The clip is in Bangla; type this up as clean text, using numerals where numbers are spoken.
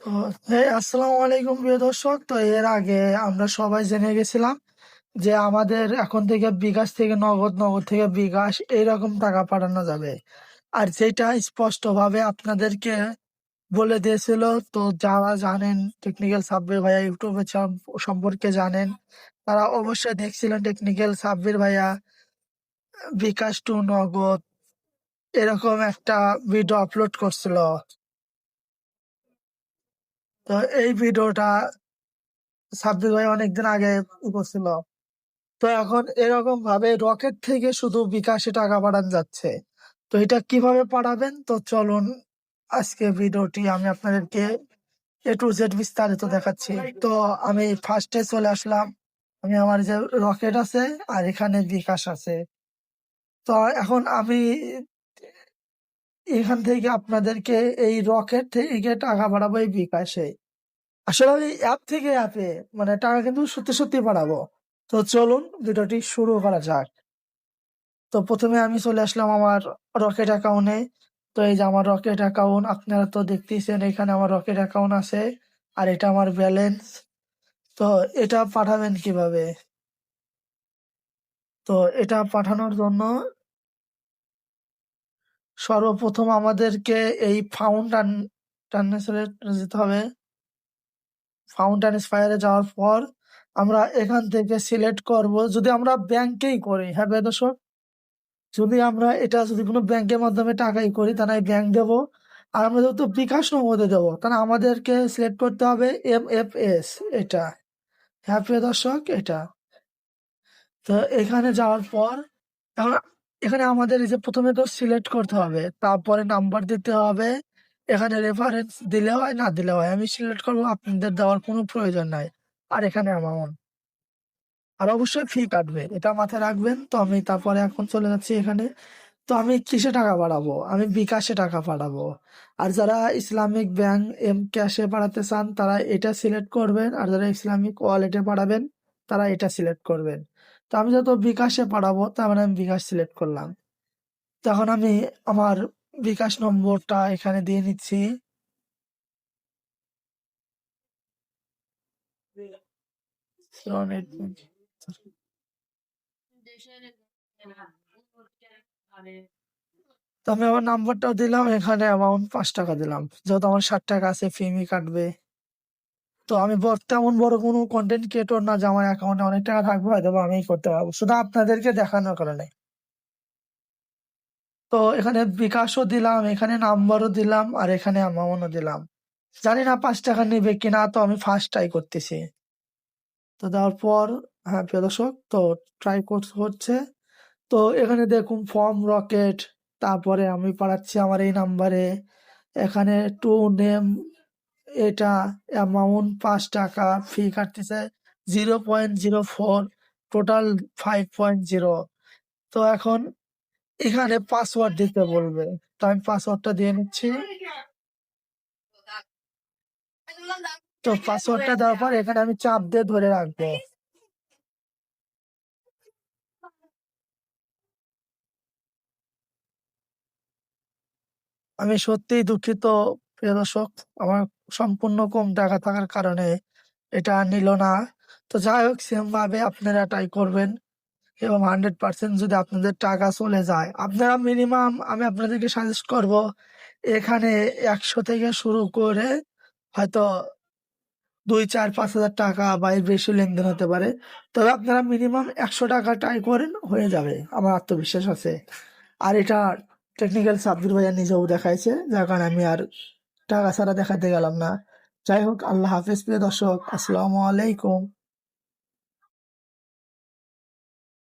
তো আসসালামু আলাইকুম প্রিয় দর্শক। তো এর আগে আমরা সবাই জেনে গেছিলাম যে আমাদের এখন থেকে বিকাশ থেকে নগদ, নগদ থেকে বিকাশ এইরকম টাকা পাঠানো যাবে। আর যেটা স্পষ্টভাবে আপনাদেরকে বলে দিয়েছিল। তো যারা জানেন টেকনিক্যাল সাব্বির ভাইয়া ইউটিউবে সম্পর্কে জানেন, তারা অবশ্যই দেখছিলেন টেকনিক্যাল সাব্বির ভাইয়া বিকাশ টু নগদ এরকম একটা ভিডিও আপলোড করছিল। তো এই ভিডিওটা সাব্বির ভাই অনেকদিন আগে করছিল। তো এখন এরকম ভাবে রকেট থেকে শুধু বিকাশে টাকা পাঠানো যাচ্ছে। তো এটা কিভাবে পাঠাবেন, তো চলুন আজকে ভিডিওটি আমি আপনাদেরকে এ টু জেড বিস্তারিত দেখাচ্ছি। তো আমি ফার্স্টে চলে আসলাম। আমি আমার যে রকেট আছে আর এখানে বিকাশ আছে। তো এখন আমি এখান থেকে আপনাদেরকে এই রকেট থেকে টাকা পাঠাবো এই বিকাশে। আসলে আমি অ্যাপ থেকে অ্যাপে মানে টাকা কিন্তু সত্যি সত্যি পাঠাবো। তো চলুন ভিডিওটি শুরু করা যাক। তো প্রথমে আমি চলে আসলাম আমার রকেট অ্যাকাউন্টে। তো এই যে আমার রকেট অ্যাকাউন্ট, আপনারা তো দেখতেইছেন এখানে আমার রকেট অ্যাকাউন্ট আছে আর এটা আমার ব্যালেন্স। তো এটা পাঠাবেন কিভাবে? তো এটা পাঠানোর জন্য সর্বপ্রথম আমাদেরকে এই ট্রান্সফারে যেতে হবে। ফাউন্ড ট্রান্সফায়ারে যাওয়ার পর আমরা এখান থেকে সিলেক্ট করব, যদি আমরা ব্যাংকেই করি, হ্যাঁ প্রিয় দর্শক, যদি কোনো ব্যাংকের মাধ্যমে টাকাই করি তাহলে ব্যাংক দেবো। আর আমরা যেহেতু বিকাশ নগদে দেবো তাহলে আমাদেরকে সিলেক্ট করতে হবে MFS, এটা। হ্যাঁ প্রিয় দর্শক, এটা। তো এখানে যাওয়ার পর এখন এখানে আমাদের এই যে প্রথমে তো সিলেক্ট করতে হবে, তারপরে নাম্বার দিতে হবে। এখানে রেফারেন্স দিলে হয় না দিলে হয়, আমি সিলেক্ট করবো, আপনাদের দেওয়ার কোনো প্রয়োজন নাই। আর এখানে অ্যামাউন্ট, আর অবশ্যই ফি কাটবে, এটা মাথায় রাখবেন। তো আমি তারপরে এখন চলে যাচ্ছি এখানে। তো আমি কিসে টাকা পাঠাবো? আমি বিকাশে টাকা পাঠাবো। আর যারা ইসলামিক ব্যাংক ক্যাশে পাঠাতে চান তারা এটা সিলেক্ট করবেন, আর যারা ইসলামিক ওয়ালেটে পাঠাবেন তারা এটা সিলেক্ট করবেন। তো আমি যত বিকাশে পাঠাবো তার মানে আমি বিকাশ সিলেক্ট করলাম। তখন আমি আমার বিকাশ নম্বরটা এখানে দিয়ে নিচ্ছি। তো আমি আমার নাম্বারটাও দিলাম, এখানে অ্যামাউন্ট 5 টাকা দিলাম, যেহেতু আমার 60 টাকা আছে, ফিমি কাটবে। তো আমি তেমন বড় কোনো কন্টেন্ট ক্রিয়েটর না যে আমার অ্যাকাউন্টে অনেক টাকা থাকবে, হয়তো বা আমি করতে পারবো, শুধু আপনাদেরকে দেখানোর কারণে। তো এখানে বিকাশও দিলাম, এখানে নাম্বারও দিলাম, আর এখানে অ্যামাউন্টও দিলাম। জানি না 5 টাকা নেবে কিনা, তো আমি ফার্স্ট ট্রাই করতেছি। তো দেওয়ার পর, হ্যাঁ প্রিয় দর্শক, তো ট্রাই হচ্ছে। তো এখানে দেখুন ফর্ম রকেট, তারপরে আমি পাঠাচ্ছি আমার এই নাম্বারে। এখানে টু নেম, এটা অ্যামাউন্ট 5 টাকা, ফি কাটতেছে 0.04, টোটাল 5.0। তো এখন এখানে পাসওয়ার্ড দিতে বলবে, তো আমি পাসওয়ার্ডটা দিয়ে নিচ্ছি। তো পাসওয়ার্ডটা দেওয়ার পর এখানে আমি চাপ দিয়ে ধরে রাখবো। আমি সত্যিই দুঃখিত প্রিয় দর্শক, আমার সম্পূর্ণ কম টাকা থাকার কারণে এটা নিল না। তো যাই হোক, সেম ভাবে আপনারা ট্রাই করবেন এবং 100% যদি আপনাদের টাকা চলে যায়, আপনারা মিনিমাম, আমি আপনাদেরকে সাজেস্ট করব, এখানে 100 থেকে শুরু করে হয়তো 2, 4, 5 হাজার টাকা বা এর বেশি লেনদেন হতে পারে। তবে আপনারা মিনিমাম 100 টাকা ট্রাই করেন, হয়ে যাবে, আমার আত্মবিশ্বাস আছে। আর এটা টেকনিক্যাল সাব্বির ভাইয়া নিজেও দেখাইছে, যার কারণে আমি আর টাকা ছাড়া দেখাতে গেলাম না। যাই হোক, আল্লাহ হাফেজ প্রিয় দর্শক, আসসালামু আলাইকুম।